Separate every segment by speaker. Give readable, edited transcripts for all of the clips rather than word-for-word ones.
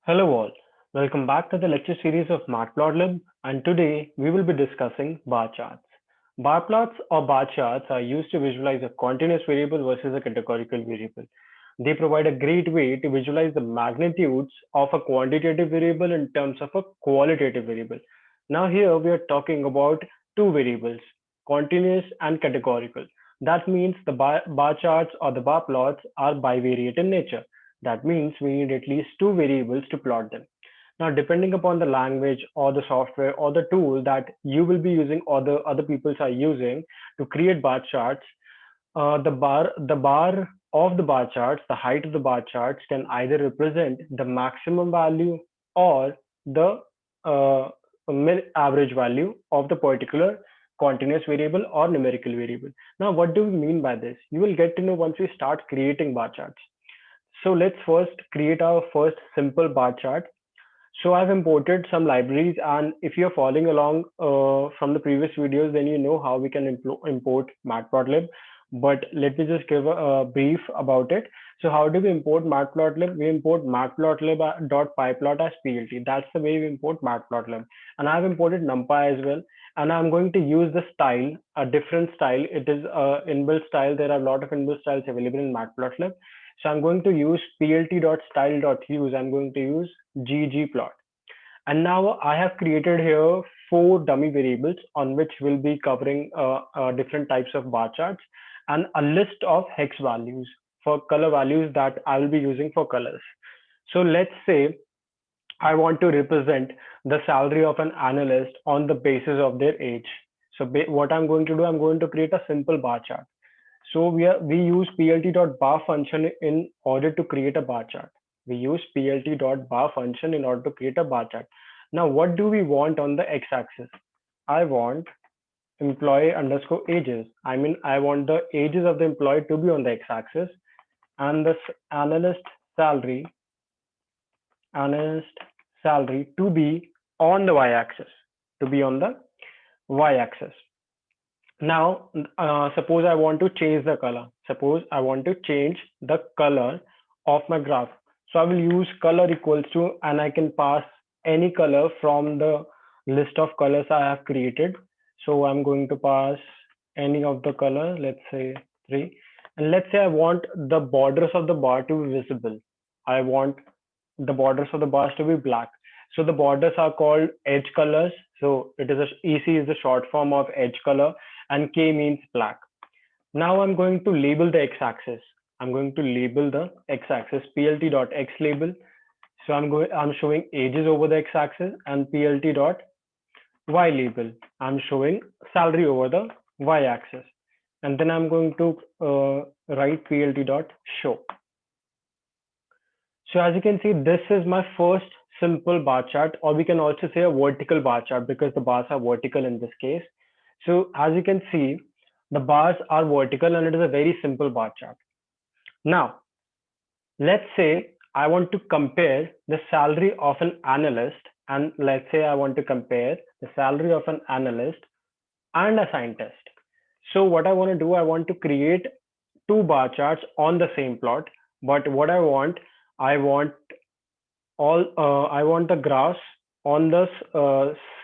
Speaker 1: Hello all, welcome back to the lecture series of Matplotlib, and today we will be discussing bar charts. Bar plots or bar charts are used to visualize a continuous variable versus a categorical variable. They provide a great way to visualize the magnitudes of a quantitative variable in terms of a qualitative variable. Now here we are talking about two variables, continuous and categorical. That means the bar charts or the bar plots are bivariate in nature. That means we need at least two variables to plot them. Now, depending upon the language or the software or the tool that you will be using or the other peoples are using to create bar charts, the bar of the bar charts, the height of the bar charts can either represent the maximum value or the uh, average value of the particular continuous variable or numerical variable. Now, what do we mean by this? You will get to know once we start creating bar charts. So let's first create our first simple bar chart. So I've imported some libraries, and if you're following along from the previous videos, then you know how we can import Matplotlib. But let me just give a brief about it. So how do we import Matplotlib? We import matplotlib.pyplot as PLT. That's the way we import Matplotlib. And I've imported NumPy as well. And I'm going to use the style, a different style. It is inbuilt style. There are a lot of inbuilt styles available in Matplotlib. So I'm going to use plt.style.use. I'm going to use ggplot. And now I have created here four dummy variables on which we'll be covering different types of bar charts and a list of hex values for color values that I will be using for colors. So let's say I want to represent the salary of an analyst on the basis of their age. So what I'm going to do, I'm going to create a simple bar chart. So we use plt.bar function in order to create a bar chart. We use plt.bar function in order to create a bar chart. Now, what do we want on the x-axis? I want employee underscore ages. I mean, I want the ages of the employee to be on the x-axis and the analyst salary, analyst salary to be on the y-axis, to be on the y-axis. Now, suppose I want to change the color. Suppose I want to change the color of my graph. So I will use color equals to, and I can pass any color from the list of colors I have created. So I'm going to pass any of the color, let's say 3. And let's say I want the borders of the bar to be visible. I want the borders of the bars to be black. So the borders are called edge colors. So EC is the short form of edge color, and K means black. Now I'm going to label the x-axis. I'm going to label the x-axis plt.x label. So I'm showing ages over the x-axis, and plt.y label. I'm showing salary over the y-axis. And then I'm going to write plt.show. So as you can see, this is my first simple bar chart, or we can also say a vertical bar chart because the bars are vertical in this case. So as you can see, the bars are vertical and it is a very simple bar chart. Now, let's say I want to compare the salary of an analyst, and let's say I want to compare the salary of an analyst and a scientist. So what I want to do, I want to create two bar charts on the same plot. But what I want I want the graphs on the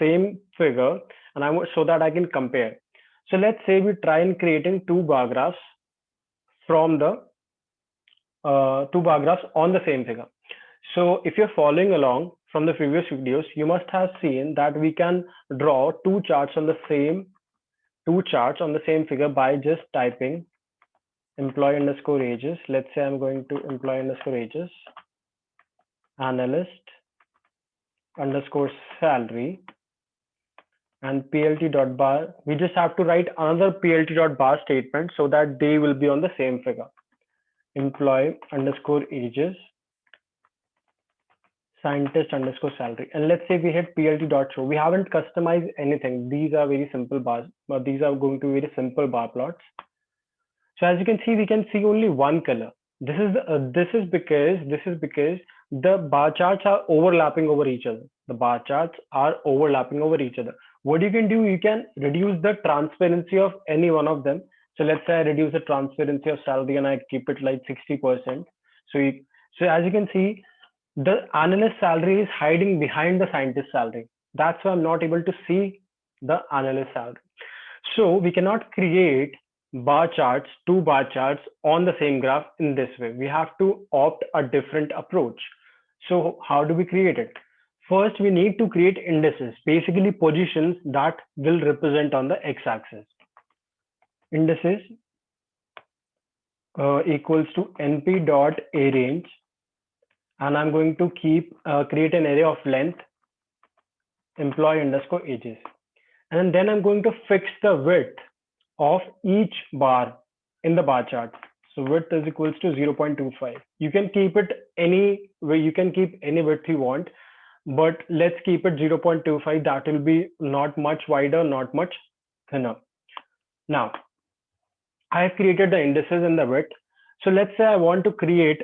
Speaker 1: same figure, and I want so that I can compare. So let's say we try in creating two bar graphs from the two bar graphs on the same figure. So if you're following along from the previous videos, you must have seen that we can draw two charts on the same figure by just typing employee underscore ages. Let's say I'm going to employee underscore ages, analyst underscore salary, and plt.bar. We just have to write another plt.bar statement so that they will be on the same figure. Employee underscore ages, scientist underscore salary. And let's say we hit plt.show. We haven't customized anything. These are very simple bars, but these are going to be very simple bar plots. So as you can see, we can see only one color. This is because the bar charts are overlapping over each other. The bar charts are overlapping over each other. What you can do, you can reduce the transparency of any one of them. So let's say I reduce the transparency of salary and I keep it like 60%. So as you can see, the analyst salary is hiding behind the scientist salary. That's why I'm not able to see the analyst salary. So we cannot create bar charts, two bar charts on the same graph in this way. We have to opt a different approach. So how do we create it? First, we need to create indices, basically positions that will represent on the x-axis. Indices equals to np dot a range, and I'm going to create an array of length employee underscore ages, and then I'm going to fix the width of each bar in the bar chart. So width is equals to 0.25. You can keep it any way, you can keep any width you want, but let's keep it 0.25. That will be not much wider, not much thinner. Now I have created the indices and the width. So let's say I want to create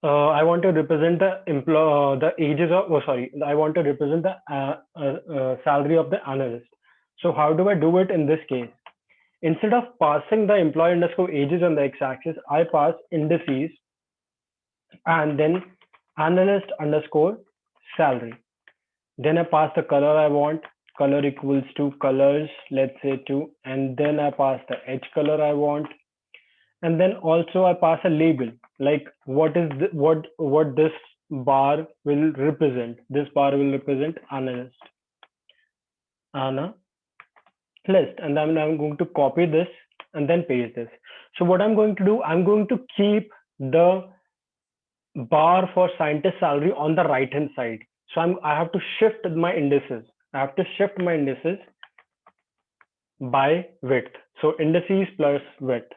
Speaker 1: I want to represent the ages of, I want to represent the salary of the analyst. So how do I do it in this case? Instead of passing the employee underscore ages on the x-axis, I pass indices and then analyst underscore salary. Then I pass the color I want, color equals to colors, let's say 2, and then I pass the edge color I want, and then also I pass a label like what is what this bar will represent. This bar will represent analyst, list, and then I'm going to copy this and then paste this. So what I'm going to do, I'm going to keep the bar for scientist salary on the right hand side. So I have to shift my indices. I have to shift my indices by width. So indices plus width.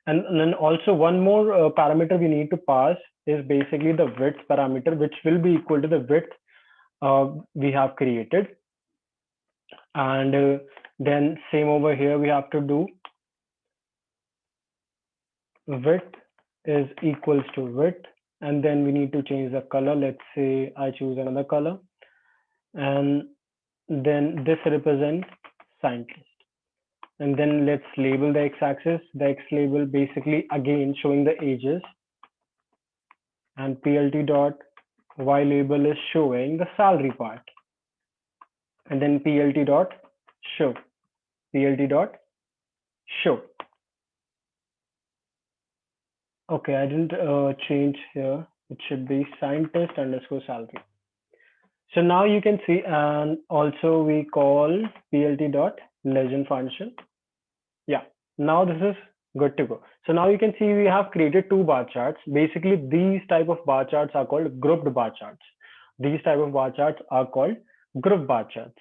Speaker 1: And then also one more parameter we need to pass is basically the width parameter, which will be equal to the width we have created. And then same over here, we have to do width is equals to width, and then we need to change the color. Let's say I choose another color, and then this represents scientist. And then let's label the x-axis. The x label basically again showing the ages, and plt dot y label is showing the salary part, and then plt dot show, plt dot show. Okay, I didn't change here. It should be scientist underscore salary. So now you can see, and also we call plt dot legend function. Yeah, now this is good to go. So now you can see we have created two bar charts. Basically, these type of bar charts are called grouped bar charts. These type of bar charts are called group bar charts.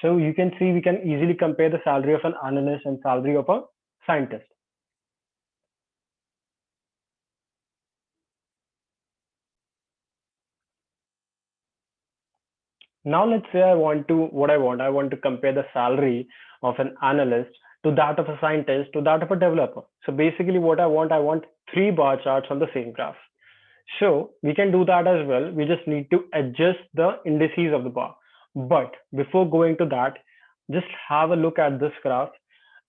Speaker 1: So you can see we can easily compare the salary of an analyst and salary of a scientist. Now let's say I want to compare the salary of an analyst to that of a scientist to that of a developer. So basically what I want three bar charts on the same graph. So we can do that as well. We just need to adjust the indices of the bar. But before going to that, just have a look at this graph.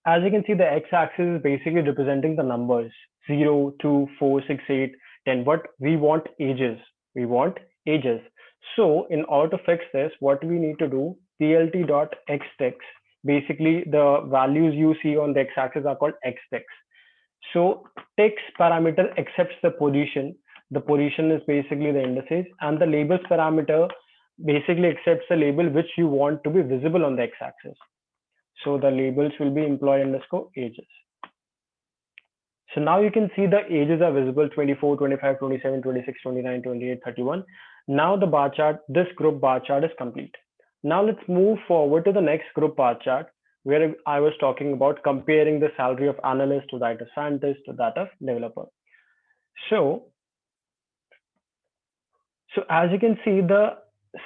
Speaker 1: As you can see, the x-axis is basically representing the numbers 0, 2, 4, 6, 8, 10. But we want ages. We want ages. So in order to fix this, what we need to do, plt.xtext, basically the values you see on the x-axis are called xtext. So text parameter accepts the position. The position is basically the indices, and the labels parameter basically accepts the label which you want to be visible on the x-axis. So the labels will be employee underscore ages. So now you can see the ages are visible 24, 25, 27, 26, 29, 28, 31. Now the bar chart, this group bar chart is complete. Now let's move forward to the next group bar chart where I was talking about comparing the salary of analyst to that of scientist to that of developer. So as you can see, the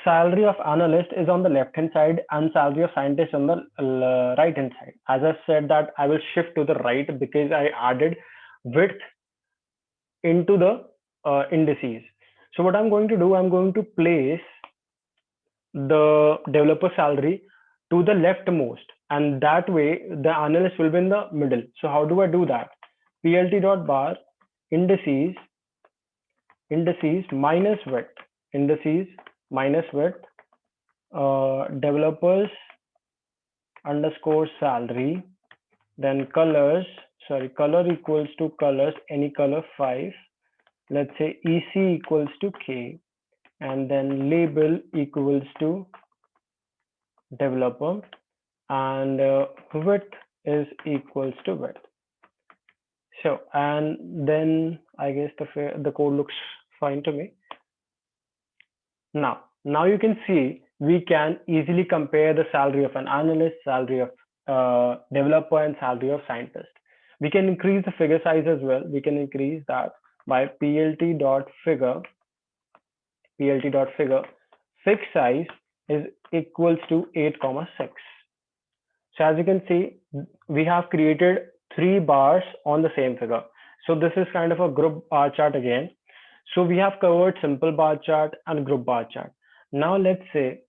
Speaker 1: salary of analyst is on the left hand side and salary of scientist on the right hand side. As I said that I will shift to the right because I added width into the indices. So what I'm going to do, I'm going to place the developer salary to the leftmost, and that way the analyst will be in the middle. So how do I do that? Plt dot bar indices minus width, indices minus width, developers underscore salary, then colors, sorry, color equals to colors, any color 5. Let's say EC equals to K, and then label equals to developer, and width is equals to width. So, and then I guess the code looks fine to me. Now you can see we can easily compare the salary of an analyst, salary of developer, and salary of scientist. We can increase the figure size as well. We can increase that by plt.figure. Fixed size is equals to 8,6. So as you can see, we have created 3 bars on the same figure. So this is kind of a group bar chart again. So we have covered simple bar chart and group bar chart. Now let's say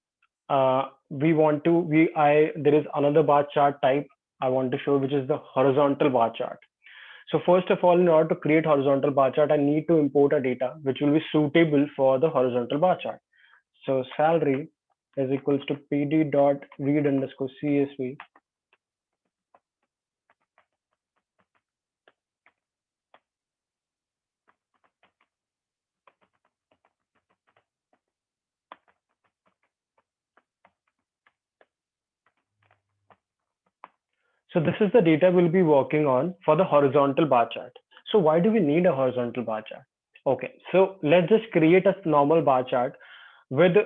Speaker 1: there is another bar chart type I want to show, which is the horizontal bar chart. So first of all, in order to create horizontal bar chart, I need to import a data which will be suitable for the horizontal bar chart. So salary is equals to pd.read_csv. So this is the data we'll be working on for the horizontal bar chart. So why do we need a horizontal bar chart? Okay, so let's just create a normal bar chart with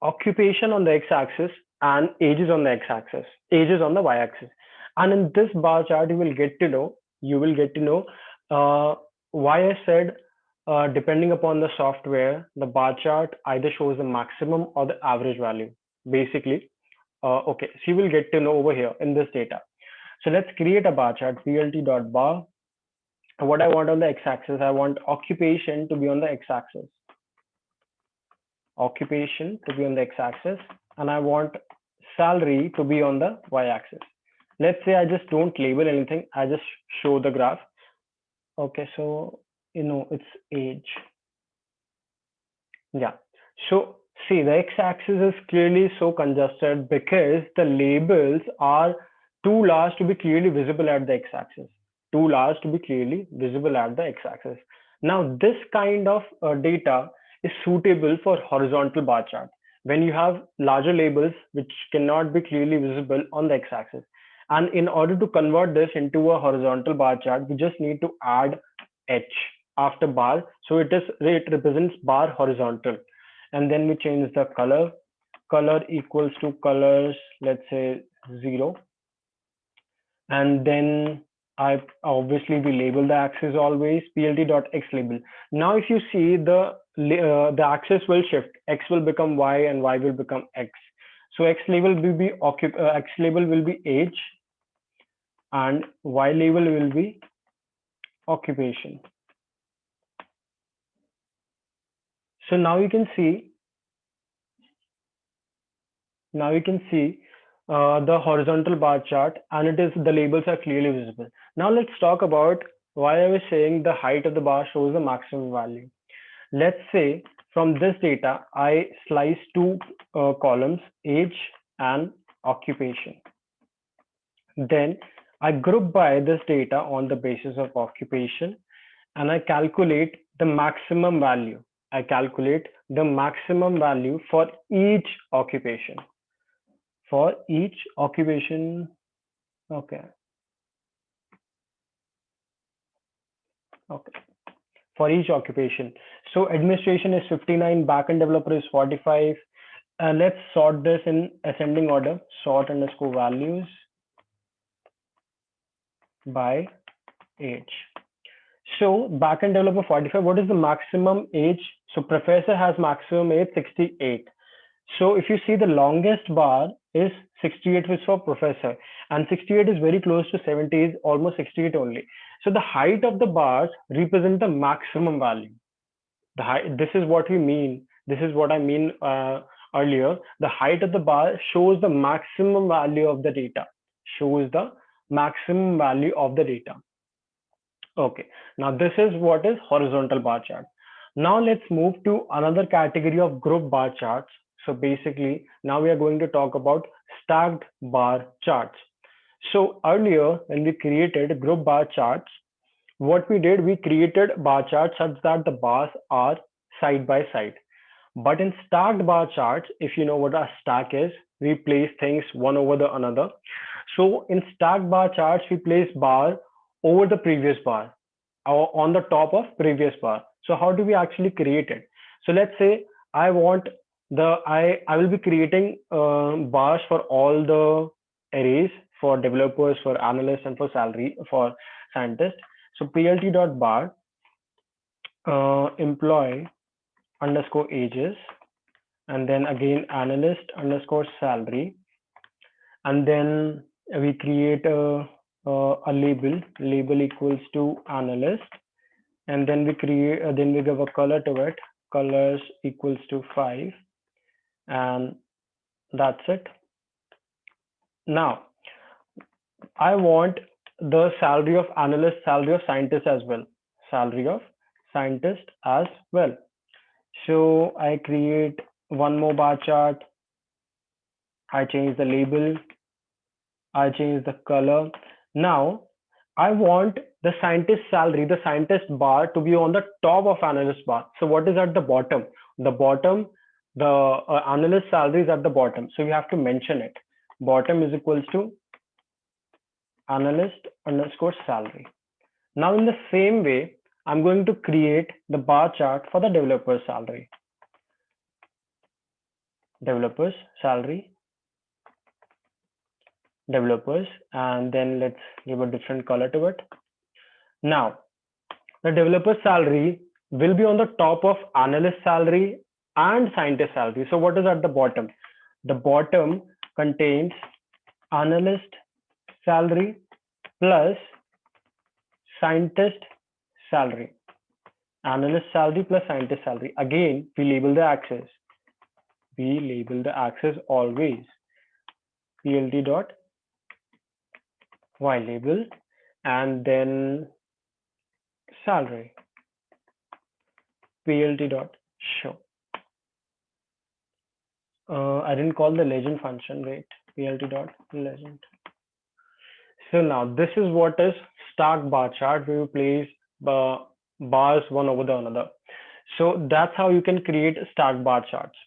Speaker 1: occupation on the x-axis and ages on the x-axis, ages on the y-axis. And in this bar chart, you will get to know why I said depending upon the software, the bar chart either shows the maximum or the average value. Basically, okay, so you will get to know over here in this data. So let's create a bar chart, plt.bar. What I want on the x-axis, I want occupation to be on the x-axis. Occupation to be on the x-axis, and I want salary to be on the y-axis. Let's say I just don't label anything, I just show the graph. Okay, so it's age. Yeah, so see, the x-axis is clearly so congested because the labels are too large to be clearly visible at the x-axis. Now this kind of data is suitable for horizontal bar chart when you have larger labels which cannot be clearly visible on the x-axis. And in order to convert this into a horizontal bar chart, we just need to add h after bar, so it represents bar horizontal. And then we change the color equals to colors, let's say 0. And then we label the axis always, plt.xlabel. Now if you see the axis will shift, x will become y and y will become x. So x label will be age and y label will be occupation. So now you can see the horizontal bar chart, and the labels are clearly visible. Now let's talk about why I was saying the height of the bar shows the maximum value. Let's say from this data, I slice 2 columns, age and occupation. Then I group by this data on the basis of occupation, and I calculate the maximum value. For each occupation. Okay. For each occupation. So administration is 59, backend developer is 45. Let's sort this in ascending order. Sort underscore values by age. So backend developer 45. What is the maximum age? So professor has maximum age 68. So if you see, the longest bar is 68, which is for professor, and 68 is very close to 70, is almost 68 only. So the height of the bars represent the maximum value. This is what we mean. This is what I mean earlier. The height of the bar shows the maximum value of the data. Okay. Now this is what is horizontal bar chart. Now let's move to another category of group bar charts. So basically, now we are going to talk about stacked bar charts. So earlier, when we created group bar charts, what we did, we created bar charts such that the bars are side by side. But in stacked bar charts, if you know what a stack is, we place things one over the another. So in stacked bar charts, we place bar over the previous bar or on the top of previous bar. So how do we actually create it? So let's say I want I will be creating bars for all the arrays for developers, for analysts, and for salary for scientists. So plt.bar employee underscore ages, and then again analyst underscore salary, and then we create a label equals to analyst, and then we create then we give a color to it, colors equals to 5, and that's it. Now I want the salary of analyst, salary of scientist as well, salary of scientist as well. So I create one more bar chart, I change the label, I change the color. Now I want the scientist salary, the scientist bar to be on the top of analyst bar. So what is at the bottom? The bottom, the analyst salary is at the bottom. So we have to mention it. Bottom is equals to analyst underscore salary. Now in the same way, I'm going to create the bar chart for the developer salary. Developers salary, developers, and then let's give a different color to it. Now the developer salary will be on the top of analyst salary and scientist salary. So what is at the bottom? The bottom contains analyst salary plus scientist salary. Analyst salary plus scientist salary. Again, we label the axis. We label the axis always. plt dot y label, and then salary. plt dot show. I didn't call the legend function. Wait, plt dot legend. So now this is what is stacked bar chart. We will place bars one over the another. So that's how you can create stacked bar charts.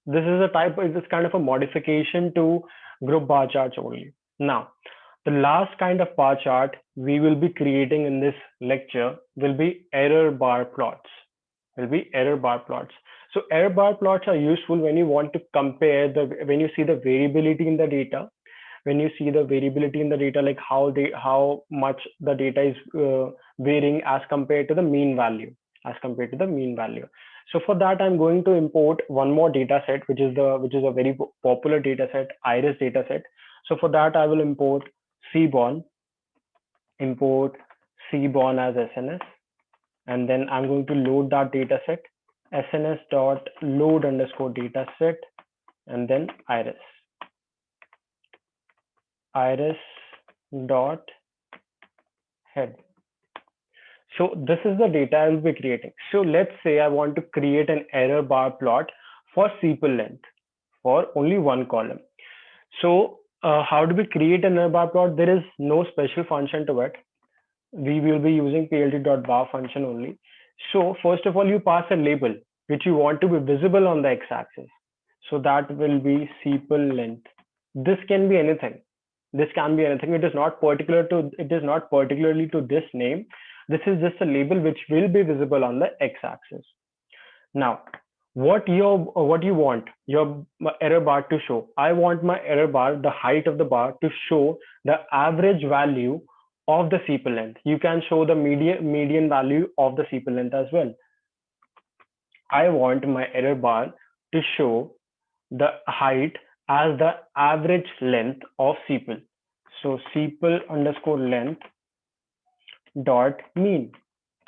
Speaker 1: This is a type, it's kind of a modification to group bar charts only. Now, the last kind of bar chart we will be creating in this lecture will be error bar plots. So error bar plots are useful when you want to compare when you see the variability in the data, like how much the data is varying as compared to the mean value, So for that, I'm going to import one more data set, which is a very popular data set, iris data set. So for that, I will import cborn as SNS, and then I'm going to load that data set, sns dot load underscore data set, and then iris dot head. So this is the data I will be creating. So let's say I want to create an error bar plot for sepal length for only one column. So how do we create an error bar plot? There is no special function to it. We will be using plt.bar function only. So first of all, you pass a label which you want to be visible on the x-axis. So that will be sepal length. This can be anything. It is not particularly to this name. This is just a label which will be visible on the x-axis. Now, what you want your error bar to show? I want my error bar, the height of the bar, to show the average value of the sepal length. You can show the median value of the sepal length as well. I want my error bar to show the height as the average length of sepal. So sepal underscore length dot mean.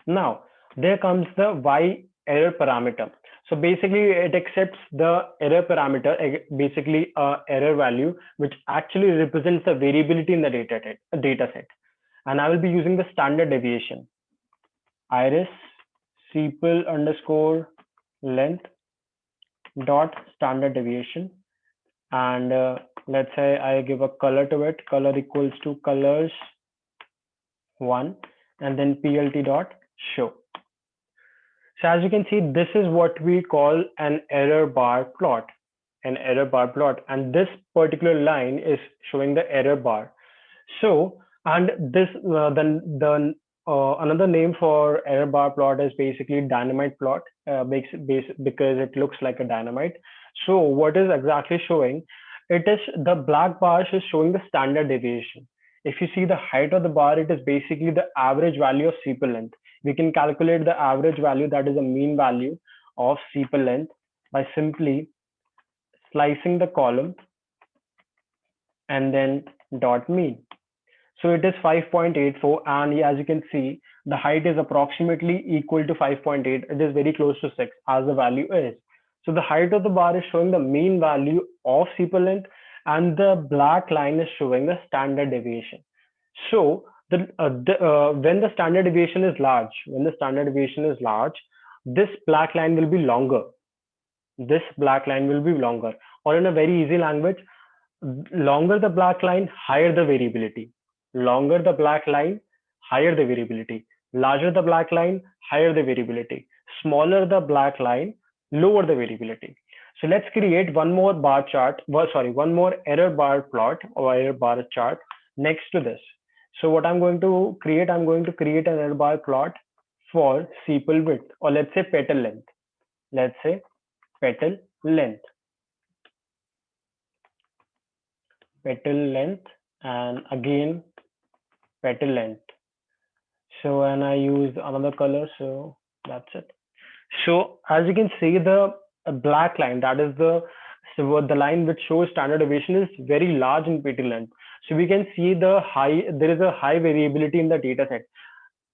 Speaker 1: Now there comes the y error parameter. So basically it accepts the error parameter, basically error value, which actually represents the variability in the data set. And I will be using the standard deviation, iris sepal underscore length dot standard deviation, and let's say I give a color to it. Color equals to colors 1, and then plt dot show. So as you can see, this is what we call an error bar plot, and this particular line is showing the error bar. So, and this the another name for error bar plot is basically dynamite plot, because it looks like a dynamite. So what is exactly showing? It is the black bars is showing the standard deviation. If you see the height of the bar, it is basically the average value of sepal length. We can calculate the average value, that is a mean value of sepal length, by simply slicing the column and then dot mean. So it is 5.84, and as you can see, the height is approximately equal to 5.8. It is very close to 6 as the value is. So the height of the bar is showing the mean value of sepal length, and the black line is showing the standard deviation. So when the standard deviation is large, this black line will be longer. Or in a very easy language, longer the black line, higher the variability. Longer the black line, higher the variability. Larger the black line, higher the variability. Smaller the black line, lower the variability. So let's create one more bar chart. One more error bar plot or error bar chart next to this. So what I'm going to create an error bar plot for sepal width, or let's say petal length. Petal length, and again petal length. So, and I use another color, so that's it. So as you can see, the black line, that is the line which shows standard deviation, is very large in petal length. So we can see there is a high variability in the data set.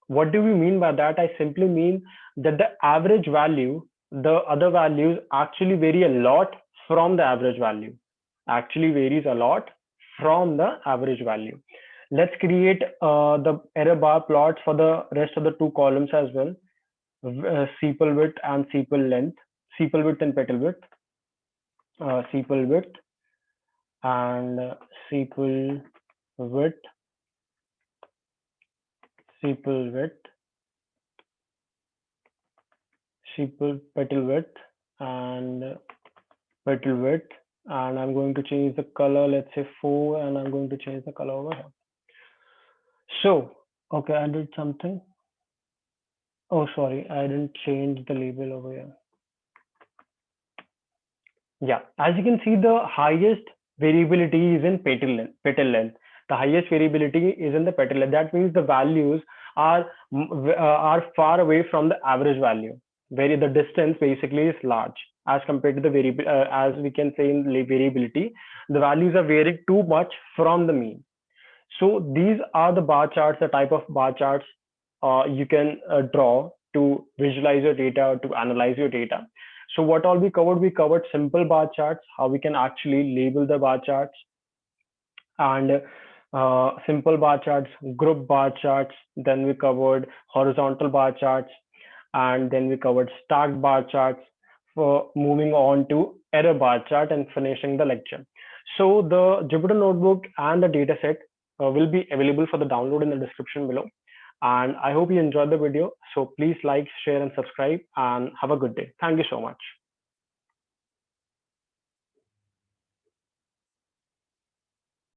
Speaker 1: What do we mean by that? I simply mean that the average value, the other values actually vary a lot from the average value. Let's create the error bar plots for the rest of the two columns as well. Sepal width and sepal length, sepal width and petal width, sepal width and sepal width, sepal petal width and petal width, and I'm going to change the color, let's say 4, and I'm going to change the color over here. So, okay, I did something. Oh, sorry, I didn't change the label over here. Yeah, as you can see, the highest variability is in petal length. The highest variability is in the petal length. That means the values are far away from the average value. Where the distance basically is large as compared to the variable. As we can say in variability, the values are varying too much from the mean. So these are the bar charts, the type of bar charts you can draw to visualize your data or to analyze your data. So what all we covered simple bar charts, how we can actually label the bar charts, and simple bar charts, group bar charts. Then we covered horizontal bar charts, and then we covered stacked bar charts, for moving on to error bar chart and finishing the lecture. So the Jupyter notebook and the dataset will be available for the download in the description below. And I hope you enjoyed the video. So please like, share, and subscribe, and have a good day. Thank you so much.